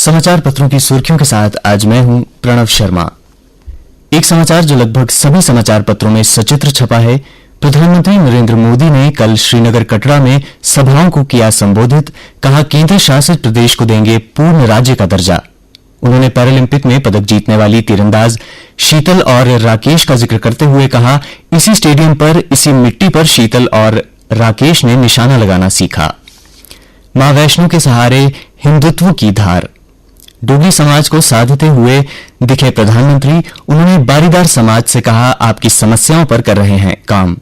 समाचार पत्रों की सुर्खियों के साथ आज मैं हूं प्रणव शर्मा। एक समाचार जो लगभग सभी समाचार पत्रों में सचित्र छपा है। प्रधानमंत्री नरेंद्र मोदी ने कल श्रीनगर कटरा में सभाओं को किया संबोधित। कहा केंद्र शासित प्रदेश को देंगे पूर्ण राज्य का दर्जा। उन्होंने पैरालंपिक में पदक जीतने वाली तीरंदाज शीतल और राकेश का जिक्र करते हुए कहा, इसी स्टेडियम पर, इसी मिट्टी पर शीतल और राकेश ने निशाना लगाना सीखा। मां वैष्णो के सहारे हिंदुत्व की धार। डोगरी समाज को साधते हुए दिखे प्रधानमंत्री। उन्होंने बारीदार समाज से कहा, आपकी समस्याओं पर कर रहे हैं काम।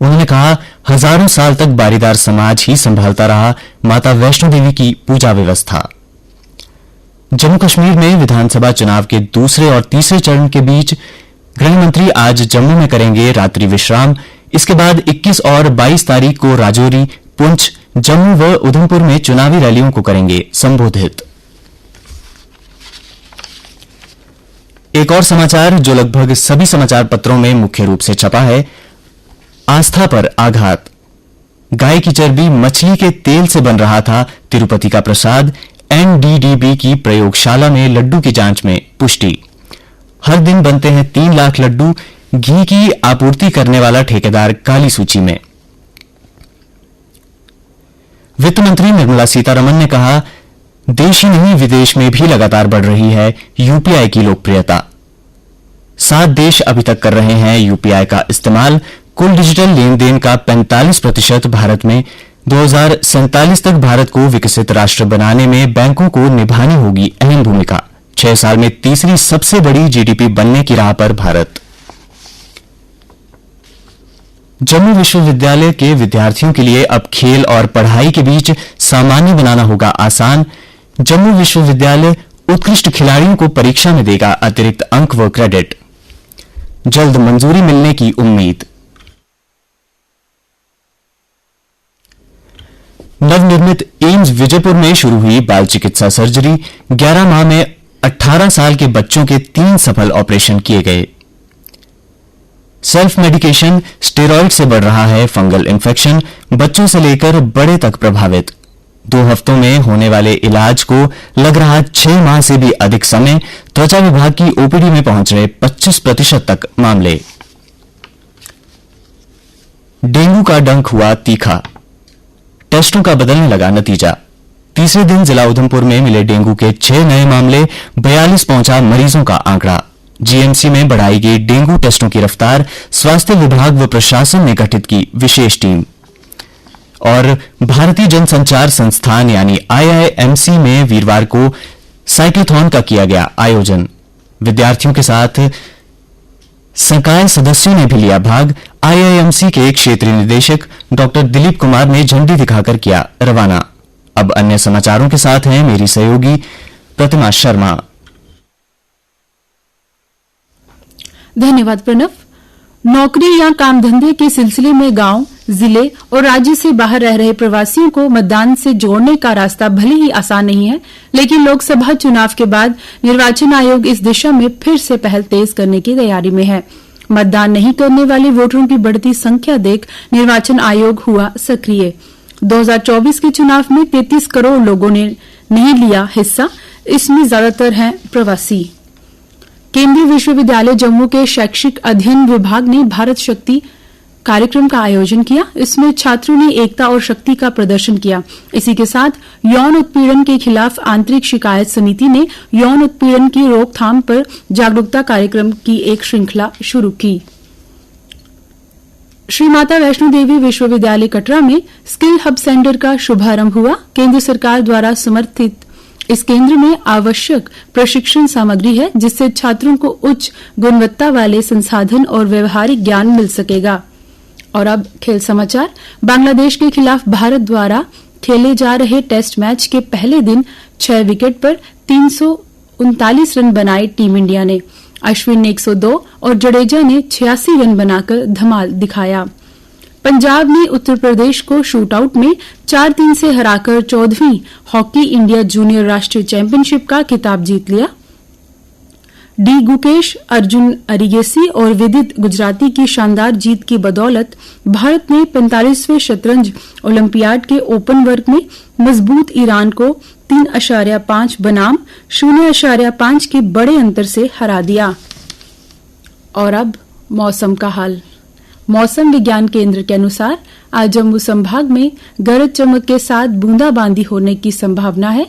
उन्होंने कहा, हजारों साल तक बारीदार समाज ही संभालता रहा माता वैष्णो देवी की पूजा व्यवस्था। जम्मू कश्मीर में विधानसभा चुनाव के दूसरे और तीसरे चरण के बीच गृह मंत्री आज जम्मू में करेंगे रात्रि विश्राम। इसके बाद 21 और 22 तारीख को राजौरी, पुंछ, जम्मू व उधमपुर में चुनावी रैलियों को करेंगे संबोधित। एक और समाचार जो लगभग सभी समाचार पत्रों में मुख्य रूप से छपा है, आस्था पर आघात। गाय की चर्बी, मछली के तेल से बन रहा था तिरुपति का प्रसाद। एनडीडीबी की प्रयोगशाला में लड्डू की जांच में पुष्टि। हर दिन बनते हैं 3 लाख लड्डू। घी की आपूर्ति करने वाला ठेकेदार काली सूची में। वित्त मंत्री निर्मला सीतारमण ने कहा, देश ही नहीं विदेश में भी लगातार बढ़ रही है यूपीआई की लोकप्रियता। 7 देश अभी तक कर रहे हैं यूपीआई का इस्तेमाल। कुल डिजिटल लेन देन का 45% भारत में। 2047 तक भारत को विकसित राष्ट्र बनाने में बैंकों को निभानी होगी अहम भूमिका। 6 साल में तीसरी सबसे बड़ी जीडीपी बनने की राह पर भारत। जम्मू विश्वविद्यालय के विद्यार्थियों के लिए अब खेल और पढ़ाई के बीच सामान्य बनाना होगा आसान। जम्मू विश्वविद्यालय उत्कृष्ट खिलाड़ियों को परीक्षा में देगा अतिरिक्त अंक व क्रेडिट। जल्द मंजूरी मिलने की उम्मीद। नवनिर्मित एम्स विजयपुर में शुरू हुई बाल चिकित्सा सर्जरी। 11 माह में 18 साल के बच्चों के 3 सफल ऑपरेशन किए गए। सेल्फ मेडिकेशन, स्टेरॉइड से बढ़ रहा है फंगल इन्फेक्शन। बच्चों से लेकर बड़े तक प्रभावित। 2 हफ्तों में होने वाले इलाज को लग रहा 6 माह से भी अधिक समय। त्वचा विभाग की ओपीडी में पहुंच रहे 25% तक मामले। डेंगू का डंक हुआ तीखा। टेस्टों का बदलने लगा नतीजा। तीसरे दिन जिला उधमपुर में मिले डेंगू के 6 नए मामले। 42 पहुंचा मरीजों का आंकड़ा। जीएमसी में बढ़ाई गई डेंगू टेस्टों की रफ्तार। स्वास्थ्य विभाग व प्रशासन ने गठित की विशेष टीम। और भारतीय जनसंचार संस्थान यानी आईआईएमसी में वीरवार को साइक्लोथॉन का किया गया आयोजन। विद्यार्थियों के साथ संकाय सदस्यों ने भी लिया भाग। आईआईएमसी के क्षेत्रीय निदेशक डॉक्टर दिलीप कुमार ने झंडी दिखाकर किया रवाना। अब अन्य समाचारों के साथ हैं मेरी सहयोगी प्रतिमा शर्मा। धन्यवाद प्रणव। नौकरी या काम धंधे के सिलसिले में गांव, जिले और राज्य से बाहर रह रहे प्रवासियों को मतदान से जोड़ने का रास्ता भले ही आसान नहीं है, लेकिन लोकसभा चुनाव के बाद निर्वाचन आयोग इस दिशा में फिर से पहल तेज करने की तैयारी में है। मतदान नहीं करने वाले वोटरों की बढ़ती संख्या देख निर्वाचन आयोग हुआ सक्रिय। 2024 के चुनाव में 33 करोड़ लोगों ने नहीं लिया हिस्सा। इसमें ज्यादातर हैं प्रवासी। केंद्रीय विश्वविद्यालय जम्मू के शैक्षिक अध्ययन विभाग ने भारत शक्ति कार्यक्रम का आयोजन किया। इसमें छात्रों ने एकता और शक्ति का प्रदर्शन किया। इसी के साथ यौन उत्पीड़न के खिलाफ आंतरिक शिकायत समिति ने यौन उत्पीड़न की रोकथाम पर जागरूकता कार्यक्रम की एक श्रृंखला शुरू की। श्री माता वैष्णो देवी विश्वविद्यालय कटरा में स्किल हब सेंटर का शुभारंभ हुआ। केंद्र सरकार द्वारा समर्थित इस केंद्र में आवश्यक प्रशिक्षण सामग्री है, जिससे छात्रों को उच्च गुणवत्ता वाले संसाधन और व्यवहारिक ज्ञान मिल सकेगा। और अब खेल समाचार। बांग्लादेश के खिलाफ भारत द्वारा खेले जा रहे टेस्ट मैच के पहले दिन 6 विकेट पर 339 रन बनाए टीम इंडिया ने। अश्विन ने 102 और जडेजा ने 86 रन बनाकर धमाल दिखाया। पंजाब ने उत्तर प्रदेश को शूटआउट में 4-3 से हराकर 14वीं हॉकी इंडिया जूनियर राष्ट्रीय चैंपियनशिप का खिताब जीत लिया। डी गुकेश, अर्जुन अरिगेसी और विदित गुजराती की शानदार जीत की बदौलत भारत ने 45वें शतरंज ओलंपियाड के ओपन वर्ग में मजबूत ईरान को 3.5 बनाम 0.5 के बड़े अंतर से हरा दिया। और अब मौसम का हाल। मौसम विज्ञान केंद्र के अनुसार आज जम्मू संभाग में गरज चमक के साथ बूंदाबांदी होने की संभावना है।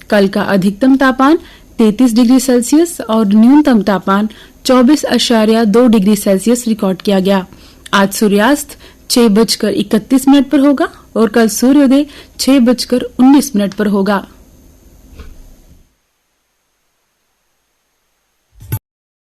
कल का अधिकतम तापमान 33 डिग्री सेल्सियस और न्यूनतम तापमान 24.2 डिग्री सेल्सियस रिकॉर्ड किया गया। आज सूर्यास्त 6:31 पर होगा और कल सूर्योदय 6:19 पर होगा।